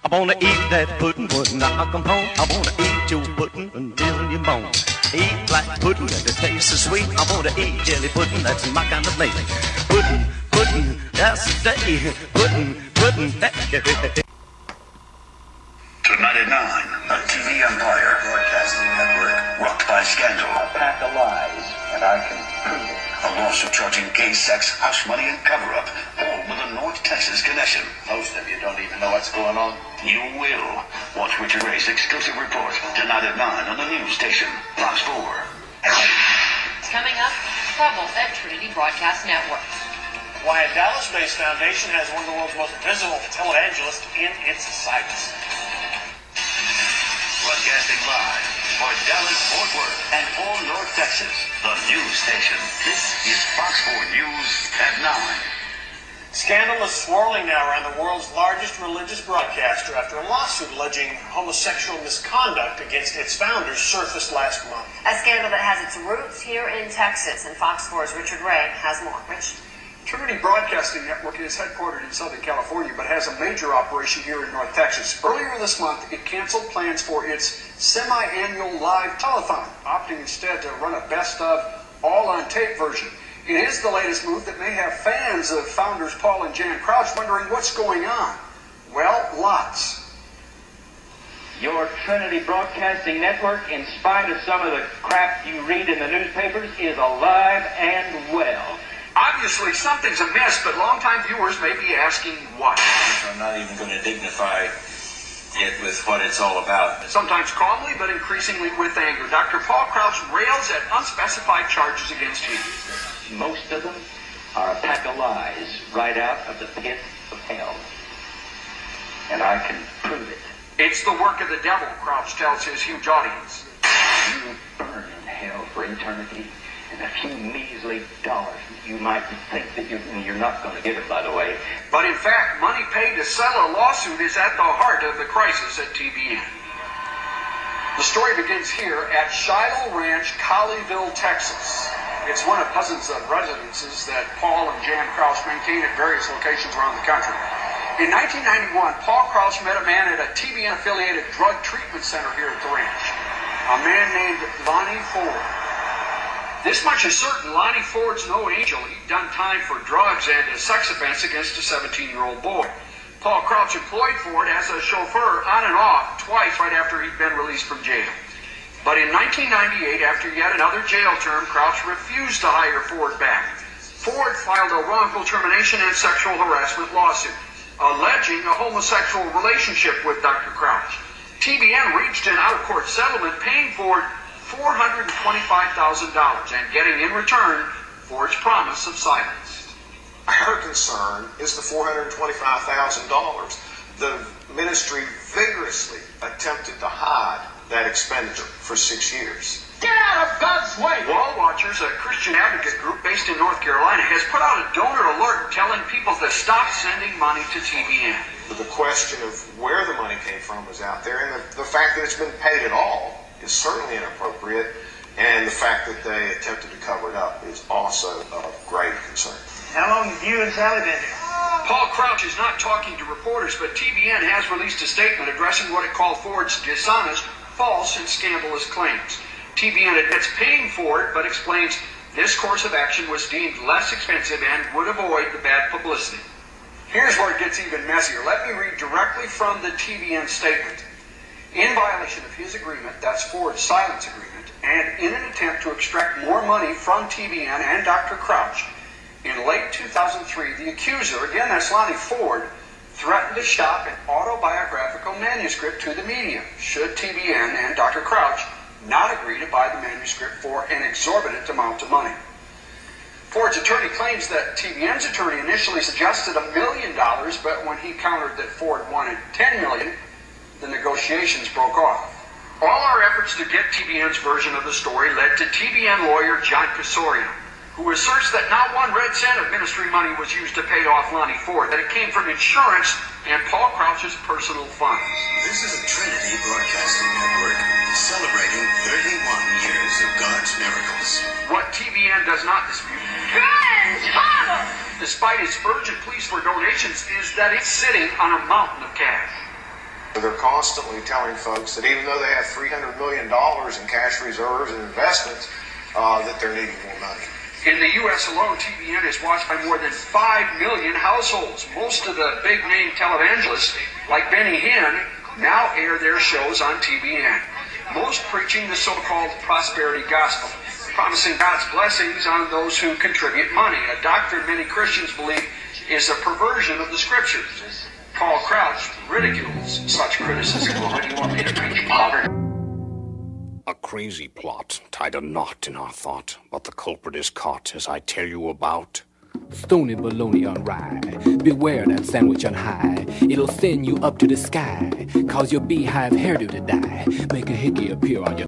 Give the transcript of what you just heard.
I wanna eat that pudding when I come home. I wanna eat your pudding until you moan. Eat black pudding that it tastes so sweet. I wanna eat jelly pudding, that's my kind of meat. Pudding, pudding, that's the day. Pudding, pudding, hey. To 99, a TV empire broadcasting network rocked by scandal. A pack of lies, and I can prove it. A lawsuit charging gay sex, house money, and cover-up, all with a North Texas connection. Most of you don't even know what's going on. You will. Watch Richard Ray's exclusive report tonight at 9 on the news station, Fox 4. It's coming up, trouble at Trinity Broadcast Network. Why a Dallas-based foundation has one of the world's most visible televangelists in its sights. Broadcasting live for Dallas, Fort Worth, and all North Texas, the news station. This is Fox 4 News at 9. Scandal is swirling now around the world's largest religious broadcaster after a lawsuit alleging homosexual misconduct against its founders surfaced last month. A scandal that has its roots here in Texas, and Fox 4's Richard Ray has more. Rich? Trinity Broadcasting Network is headquartered in Southern California, but has a major operation here in North Texas. Earlier this month, it canceled plans for its semi-annual live telethon, opting instead to run a best-of, all-on-tape version. It is the latest move that may have fans of founders Paul and Jan Crouch wondering what's going on. Well, lots. Your Trinity Broadcasting Network, in spite of some of the crap you read in the newspapers, is alive and well. Obviously, something's amiss, but longtime viewers may be asking what. I'm not even going to dignify it with what it's all about. Sometimes calmly, but increasingly with anger, Dr. Paul Crouch rails at unspecified charges against him. Most of them are a pack of lies right out of the pit of hell. And I can prove it. It's the work of the devil, Crouch tells his huge audience. You burn in hell for eternity. And a few measly dollars you might think that you're not going to get it, by the way. But in fact, money paid to settle a lawsuit is at the heart of the crisis at TBN. The story begins here at Shiloh Ranch, Colleyville, Texas. It's one of dozens of residences that Paul and Jan Crouch maintain at various locations around the country. In 1991, Paul Crouch met a man at a TBN-affiliated drug treatment center here at the ranch, a man named Lonnie Ford. This much is certain, Lonnie Ford's no angel. He'd done time for drugs and a sex offense against a 17-year-old boy. Paul Crouch employed Ford as a chauffeur on and off twice right after he'd been released from jail. But in 1998, after yet another jail term, Crouch refused to hire Ford back. Ford filed a wrongful termination and sexual harassment lawsuit, alleging a homosexual relationship with Dr. Crouch. TBN reached an out-of-court settlement paying Ford $425,000 and getting in return Ford's promise of silence. Our concern is the $425,000. The ministry vigorously attempted to hide that expenditure for 6 years. Get out of God's way! Wall Watchers, a Christian advocate group based in North Carolina, has put out a donor alert telling people to stop sending money to TBN. But the question of where the money came from was out there, and the fact that it's been paid at all is certainly inappropriate, and the fact that they attempted to cover it up is also of grave concern. How long have you and Sally been here? Paul Crouch is not talking to reporters, but TBN has released a statement addressing what it called Ford's dishonest, false, and scandalous claims. TBN admits paying Ford, but explains this course of action was deemed less expensive and would avoid the bad publicity. Here's where it gets even messier. Let me read directly from the TBN statement. In violation of his agreement, that's Ford's silence agreement, and in an attempt to extract more money from TBN and Dr. Crouch, in late 2003, the accuser, again that's Lonnie Ford, threatened to shop an autobiographical manuscript to the media, should TBN and Dr. Crouch not agree to buy the manuscript for an exorbitant amount of money. Ford's attorney claims that TBN's attorney initially suggested $1 million, but when he countered that Ford wanted $10 million, the negotiations broke off. All our efforts to get TBN's version of the story led to TBN lawyer John Casorian, who asserts that not one red cent of ministry money was used to pay off Lonnie Ford, that it came from insurance and Paul Crouch's personal funds. This is a Trinity Broadcasting Network celebrating 31 years of God's miracles. What TBN does not dispute, despite its urgent pleas for donations, is that it's sitting on a mountain of cash. They're constantly telling folks that even though they have $300 million in cash reserves and investments, that they're needing more money. In the U.S. alone, TBN is watched by more than 5 million households. Most of the big-name televangelists, like Benny Hinn, now air their shows on TBN. Most preaching the so-called prosperity gospel, promising God's blessings on those who contribute money, a doctrine many Christians believe is a perversion of the Scriptures. Paul Crouch ridicules such criticism. What do you want me to preach, Father? A crazy plot tied a knot in our thought, but the culprit is caught, as I tell you about. Stony bologna on rye, beware that sandwich on high. It'll send you up to the sky, cause your beehive hairdo to die, make a hickey appear on your